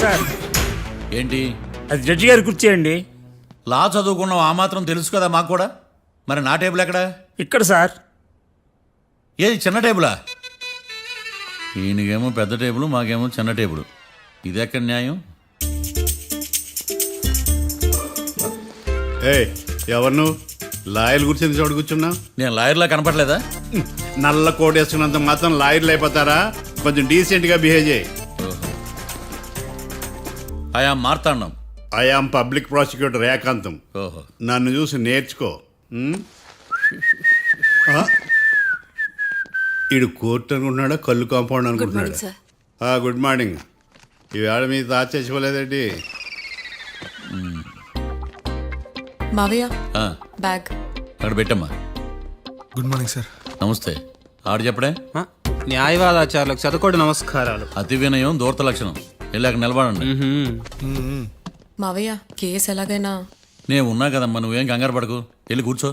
Sir ఏంటి? అది judge గారి కుర్చీ అండి. లా చదువుకున్నావు, ఆ మాత్రం తెలుసు కదా మాకు కూడా. మరి నా టేబుల్ ఎక్కడ? ఇక్కడ సార్. ఏది చిన్న టేబులా? ఈయనకేమో పెద్ద టేబుల్, మాకేమో చిన్న టేబుల్. ఇది ఎక్కడ న్యాయం? ఎవరు నువ్వు? లాయర్లు కూర్చొని చోటు కూర్చున్నావు. నేను లాయర్లా కనపడలేదా? నల్ల కోట్ వేసుకున్నంత మాత్రం లాయర్లు అయిపోతారా? కొంచెం డీసెంట్ గా బిహేవ్ చేయి. ఆయా మార్తాండం. ఐఆమ్ పబ్లిక్ ప్రాసిక్యూటర్ ఏకాంతం. ఓహో. నన్ను చూసి నేర్చుకో. ఈడు కోర్టు అనుకుంటున్నాడా, కళ్ళు కాంపౌండ్ అనుకుంటున్నాడా? Good morning. ఈవేళ మీ తాత చచ్చిపోలేదండి. మావయ్య ఆ, బ్యాగ్ అక్కడ పెట్టమ్మా. Good morning sir. నమస్తే. ఆడు చెప్పడే. న్యాయవాదాచారులకు చదువుకోండి నమస్కారాలు. అతి వినయం దూరత లక్షణం. వెళ్ళాక నిలబడండి. మావయ్య కేసు ఎలాగైనా. నేను ఉన్నా కదమ్మా, నువ్వేం కంగారు పడకు. వెళ్ళి కూర్చో.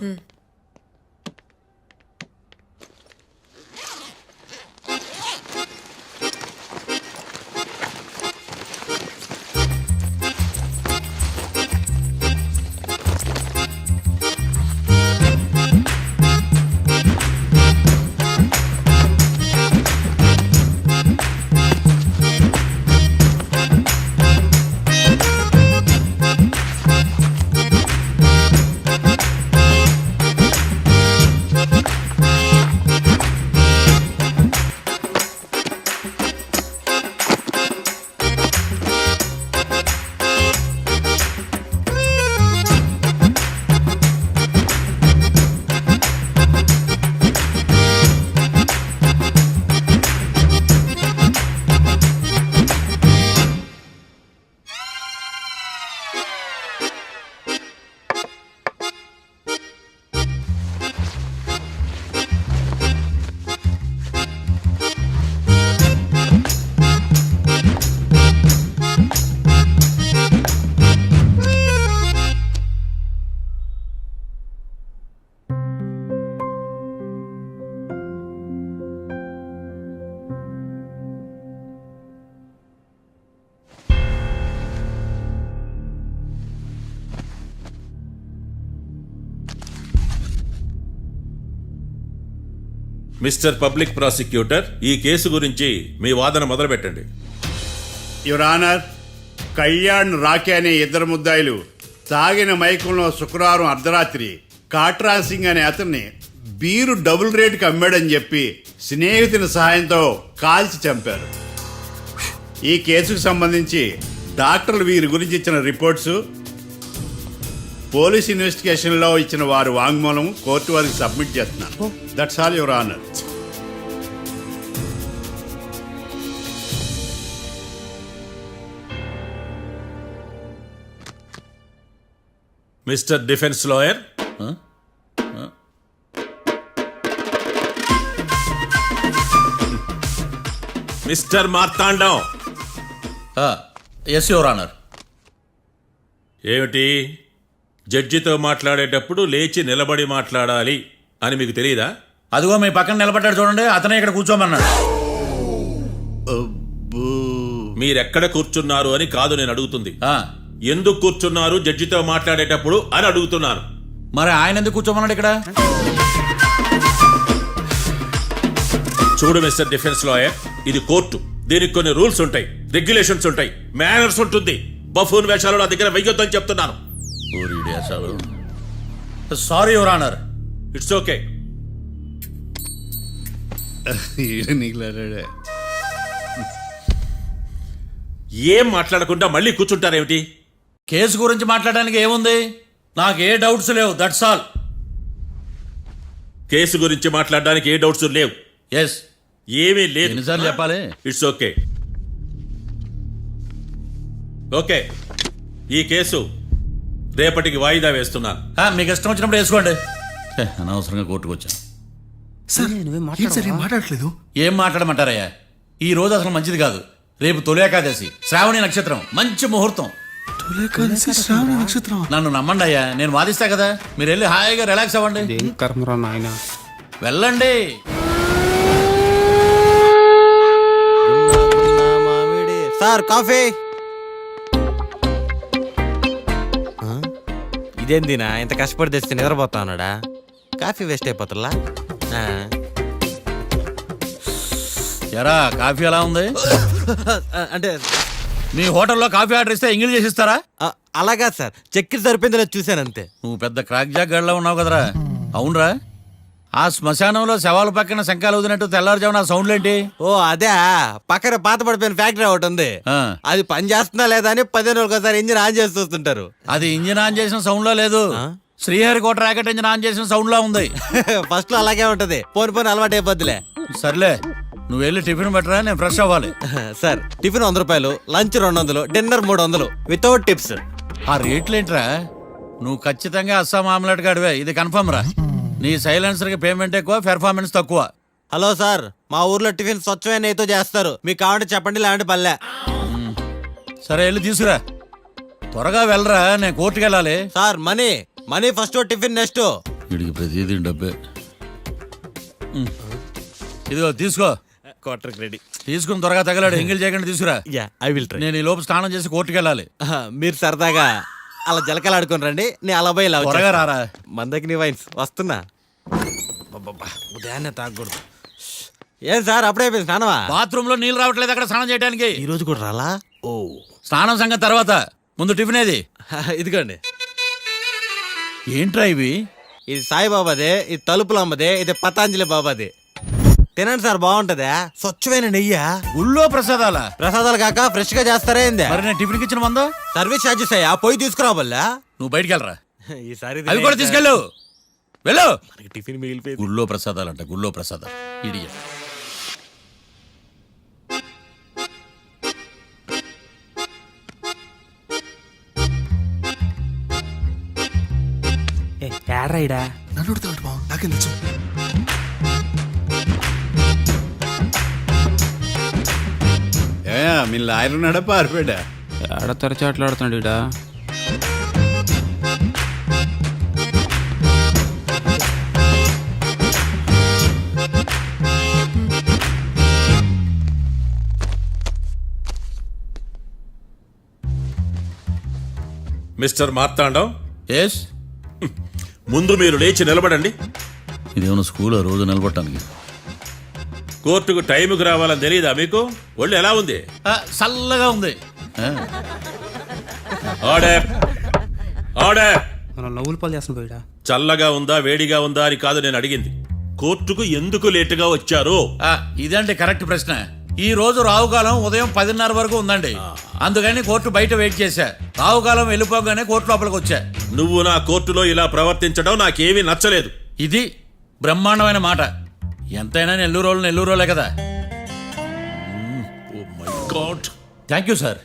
మిస్టర్ పబ్లిక్ ప్రాసిక్యూటర్, ఈ కేసు గురించి మీ వాదన మొదలు పెట్టండి. యువర్ ఆనర్, కళ్యాణ్ రాకే అనే ఇద్దరు ముద్దాయిలు తాగిన మైకంలో శుక్రవారం అర్ధరాత్రి కాట్రా సింగ్ అనే అతన్ని బీరు డబుల్ రేటుకి అమ్మాడని చెప్పి స్నేహితుని సహాయంతో కాల్చి చంపారు. ఈ కేసుకు సంబంధించి డాక్టర్లు వీరి గురించి ఇచ్చిన రిపోర్ట్స్, పోలీస్ ఇన్వెస్టిగేషన్లో ఇచ్చిన వారి వాంగ్మూలం కోర్టు వారికి సబ్మిట్ చేస్తున్నాను. That's all your honour. Mister defence lawyer, mister Marthandam. Yes your honour. ఏమిటి, జడ్జితో మాట్లాడేటప్పుడు లేచి నిలబడి మాట్లాడాలి అని మీకు తెలియదా? అదిగో మీ పక్కన నిలబడ్డాడు చూడండి, అతనే ఇక్కడ కూర్చోమన్నాడు. మీరెక్కడ కూర్చున్నారు అని కాదు నేను అడుగుతుంది. ఆ, ఎందుకు కూర్చున్నారు జడ్జితో మాట్లాడేటప్పుడు అని అడుగుతున్నాను. మరి ఆయన ఎందుకు కూర్చోమన్నాడు ఇక్కడ? చూడు మిస్టర్ డిఫెన్స్ లాయర్, ఇది కోర్టు. దీనికి కొన్ని రూల్స్ ఉంటాయి, రెగ్యులేషన్స్ ఉంటాయి, మేనర్స్ ఉంటుంది. బఫూన్ వేషాలు నా దగ్గర వెయ్యొద్దని చెప్తున్నాను. Sorry your honour. It's okay. ఏం మాట్లాడకుండా మళ్ళీ కూర్చుంటారేమిటి? కేసు గురించి మాట్లాడడానికి ఏముంది? నాకు ఏ డౌట్స్ లేవు, దట్స్ ఆల్. కేసు గురించి మాట్లాడడానికి ఏ డౌట్స్ లేవు? ఎస్. ఏమీ లేదు. ఎన్నిసార్లు చెప్పాలి? It's okay. ఓకే, ఈ కేసు రేపటికి వాయిదా వేస్తున్నాను. మీకు ఇష్టం వచ్చినప్పుడు వేసుకోండి. అనవసరంగా కోర్టుకు వచ్చాను. సార్ ఏం మాట్లాడట్లేదు. ఏం మాట్లాడమంటారయ్యా? ఈ రోజు అసలు మంచిది కాదు. రేపు తొలి ఏకాదశి, శ్రావణి నక్షత్రం, మంచి ముహూర్తం. నన్ను నమ్మండి అయ్యా, నేను వాదిస్తా కదా. మీరు వెళ్ళి హాయిగా రిలాక్స్ అవ్వండి. వెళ్ళండి. Sir coffee. ఇదేందినా ఇంత కష్టపడి తెస్తే నిద్రపోతా ఉన్నాడా? కాఫీ వేస్ట్ అయిపోతుందా? ఎరా కాఫీ ఎలా ఉంది? అంటే మీ హోటల్లో కాఫీ ఆర్డర్ ఇస్తే ఎంగిల్ చేసి ఇస్తారా? అలాగా సార్, చక్కెర సరిపోయింది లేదు చూశాను అంతే. నువ్వు పెద్ద క్రాక్ జాక్ గడిలో ఉన్నావు కదరా. అవునరా, ఆ శ్మశానంలో శవాల పక్కన శంఖాలు వదినట్టు తెల్లారుజామున ఆ సౌండ్లేంటి? ఓ అదే, పక్కన పాత పడిపోయిన ఫ్యాక్టరీ ఒకటి ఉంది. ఆ. అది పని చేస్తుందా లేదా అని 15 రోజులు ఒకసారి ఇంజిన్ ఆన్ చేసి చూస్తుంటారు. అది ఇంజిన్ ఆన్ చేసిన సౌండ్ లో లేదు, శ్రీహరికోట రాకెట్ ఇంజిన్ ఆన్ చేసిన సౌండ్ లో ఉంది. ఫస్ట్ లో అలాగే ఉంటది, పోని అలవాటు అయిపోద్దిలే. సర్లే, నువ్వు వెళ్ళి టిఫిన్ పెట్టరా, నేను ఫ్రెష్ అవ్వాలి. సార్ టిఫిన్ 100 రూపాయలు, లంచ్ 200, డిన్నర్ 300 వితౌట్ టిప్స్. ఆ రేట్లేంట్రా? నువ్వు ఖచ్చితంగా అస్సాం ఆమ్లెట్ గాడివే, ఇది కన్ఫర్మ్ రా. నీ సైలెన్సర్ కి పేమెంట్ ఎక్కువ, పెర్ఫార్మెన్స్ తక్కువ. హలో సార్, మా ఊర్లో టిఫిన్ స్వచ్ఛమైన నెయ్యితో చేస్తారు, మీకు కావాలంటే చెప్పండి, లేదంటే పల్లె. సరే వెళ్ళి తీసుకురా, త్వరగా వెళ్ళరా, నేను కోర్టుకి వెళ్ళాలి. Sir money first, tiffin next. వీడికి ప్రతిదీ డబ్బే. ఇదిగో తీసుకో. Quarter ready. తీసుకుని త్వరగా తగలాడు, ఎంగిల్ చేయకుండా తీసుకురా. Yeah, I will try. నేను ఈ లోపు స్నానం చేసి కోర్టుకి వెళ్ళాలి. మీరు సరదాగా అలా జలకలాడుకుని రండి, నేను అలా పోయి త్వరగా రారా. మందకి నీ వైన్స్ వస్తున్నా. ఉదయాన్నే తాగకూడదు. ఏం సార్ అప్పుడే అయిపోయింది స్నానమా? బాత్రూమ్ లో నీళ్ళు రావట్లేదు అక్కడ స్నానం చేయడానికి. ఈ రోజు కూడా రాలా? ఓ, స్నానం సంగతి తర్వాత, ముందు టిఫిన్ ఏది? ఇదిగోండి. ఏంట్రా ఇవి? ఇది సాయిబాబాదే, ఇది తలుపులు అమ్మదే, ఇది పతాంజలి బాబాది. తినండి సార్, బాగుంటదా? స్వచ్ఛమైన నెయ్యా? గుళ్ళో ప్రసాదాల? ప్రసాదాలు కాక ఫ్రెష్ గా చేస్తారా ఏంది? మరి నేను టిఫిన్ ఇచ్చిన మందా? సర్వీస్ ఛార్జెస్ అయ్యా, పోయి తీసుకురాబల్లా. నువ్వు బయటికి వెళ్ళరా. ఈసారి అవి కూడా తీసుకెళ్ళు, వెళ్ళు. టిఫిన్ మిగిలిపోయింది. గుళ్ళో ప్రసాదాలంట, గుళ్ళో ప్రసాదాలు. ఇడియ ఏడ్రాయిడా నన్ను అడుగుతాడు బావ, నాకేం తెలుసు? మీ లాయర్ ఉన్నాడా పారిపోయాడా? ఏడ తెరచాట్లాడుతున్నాడు ఇడా. Mister Marthandam, yes. ముందు మీరు లేచి నిలబడండి. ఇదేమన్నా స్కూల్ రోజు నిలబడటానికి? కోర్టుకు టైంకి రావాలని తెలియదా మీకు? ఒళ్ళు ఎలా ఉంది? చల్లగా ఉంది. Order, order. మనం నవ్వులు పాలు చేస్తున్న పోయిడా. చల్లగా ఉందా వేడిగా ఉందా అని కాదు నేను అడిగింది, కోర్టుకు ఎందుకు లేటుగా వచ్చారు? ఇదండి కరెక్ట్ ప్రశ్న. ఈ రోజు రావుకాలం ఉదయం 10:30 వరకు ఉందండి, అందుకని కోర్టు బయట వెయిట్ చేశా. రావుకాలం వెళ్ళిపోగానే కోర్టు లోపలికి వచ్చా. నువ్వు నా కోర్టులో ఇలా ప్రవర్తించడం నాకేమీ నచ్చలేదు. ఇది బ్రహ్మాండమైన మాట. ఎంతైనా నెల్లూరోలే కదా. Oh my god. Thank you sir.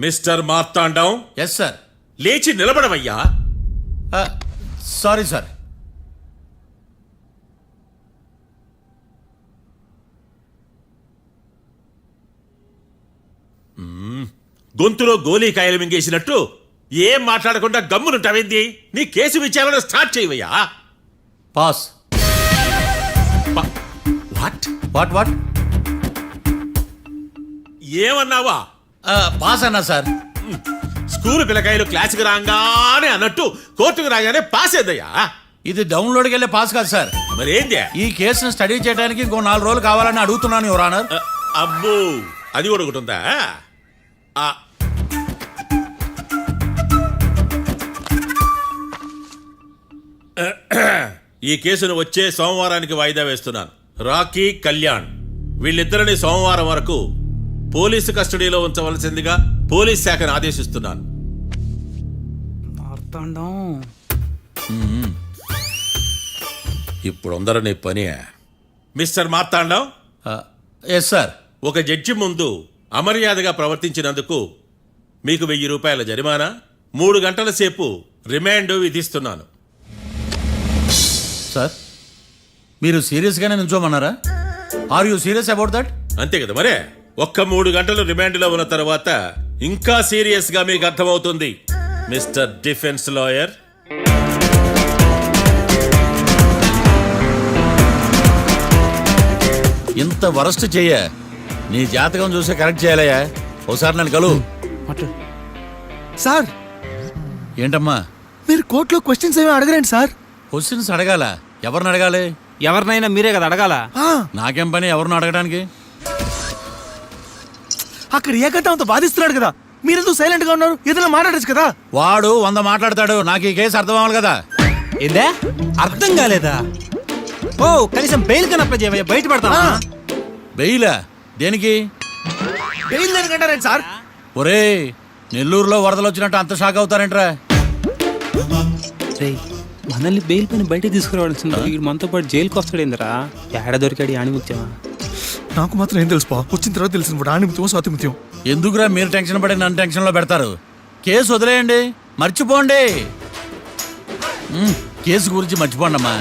Mister Marthandam, yes sir. లేచి నిలబడవయ్యా. Sorry sir. గొంతులో గోలీకాయలు మింగేసినట్టు ఏం మాట్లాడకుండా గమ్మునుంటావేంది? నీ కేసు విచారణ స్టార్ట్ చేయవయ్యా. పాస్. What what what? ఏమన్నావా? పాస్ అన్నా సార్. స్కూల్ పిల్లకాయలు క్లాసుకు రాగానే అన్నట్టు కోర్టుకు రాగానే పాస్ ఏదయ్యా? ఇది డౌన్లోడ్కి వెళ్ళే పాస్ కాదు సార్. మరేంది? ఈ కేసును స్టడీ చేయడానికి ఇంకో 4 రోజులు కావాలని అడుగుతున్నాను యువర్ ఆనర్. అబ్బో, అది కూడా ఒకటి ఉందా? ఈ కేసును వచ్చే సోమవారానికి వాయిదా వేస్తున్నాను. రాకీ, కళ్యాణ్ వీళ్ళిద్దరిని సోమవారం వరకు పోలీసు కస్టడీలో ఉంచవలసిందిగా పోలీస్ శాఖను ఆదేశిస్తున్నాను. మార్తాండం, ఇప్పుడు అందరూ పని. Mister Marthandam, yes sir. ఒక జడ్జి ముందు అమర్యాదగా ప్రవర్తించినందుకు మీకు 1000 రూపాయల జరిమానా, 3 గంటల సేపు రిమాండ్ విధిస్తున్నాను. సార్, మీరు సీరియస్గానే నిల్చోమన్నారా? Are you serious about that? అంతే కదా మరే. ఒక్క 3 గంటలు రిమాండ్లో ఉన్న తర్వాత ఇంకా సీరియస్ గా మీకు అర్థమవుతుంది మిస్టర్ డిఫెన్స్ లాయర్. ఇంత వరస్ట్ చెయ్య, నీ జాతకం చూసి కరెక్ట్ చేయాలయ్యా. ఒకసారి నన్ను కలువు. సార్ ఏంటమ్మా మీరు కోర్టులో క్వశ్చన్స్ ఏమి అడగరండి సార్. క్వశ్చన్స్ అడగాల? ఎవరిని అడగాలి? ఎవరినైనా మీరే కదా అడగాల. ఆ, నాకేం పని ఎవరిని అడగడానికి? అక్కడ ఏకతాంతో బాధిస్తున్నాడు కదా, మీరెందుకు సైలెంట్ గా ఉన్నారు? ఏదైనా మాట్లాడచ్చు కదా. వాడు 100 మాట్లాడతాడు, నాకు ఈ కేసు అర్థం అవ్వాలి కదా. ఏందే అర్థం కాలేదా? ఓ కనీసం బెయిల్ కన్నా అప్లై చేయవయ్యా, బయట పడతావా? బెయిలా? దేనికి? బెయిల్ దేనికంటారండి సార్? ఒరే, నెల్లూరులో వరదలు వచ్చినట్టు అంత షాక్ అవుతారేంట్రా? రేయ్, మనల్ని బెయిల్ పైన బయట తీసుకురావాల్సింది వీడు మనతో పాటు జైలుకి వస్తాడేందిరా? ఏడ దొరికాడు ఆని ముత్యమా? నాకు మాత్రం ఏం తెలుసు బా, వచ్చిన తర్వాత తెలిసిన ఆణిముత్యం స్వాతిముత్యం. ఎందుకురా మీరు టెన్షన్ పడి నన్ను టెన్షన్లో పెడతారు? కేసు వదిలేయండి, మర్చిపోండి. కేసు గురించి మర్చిపోండి అమ్మా.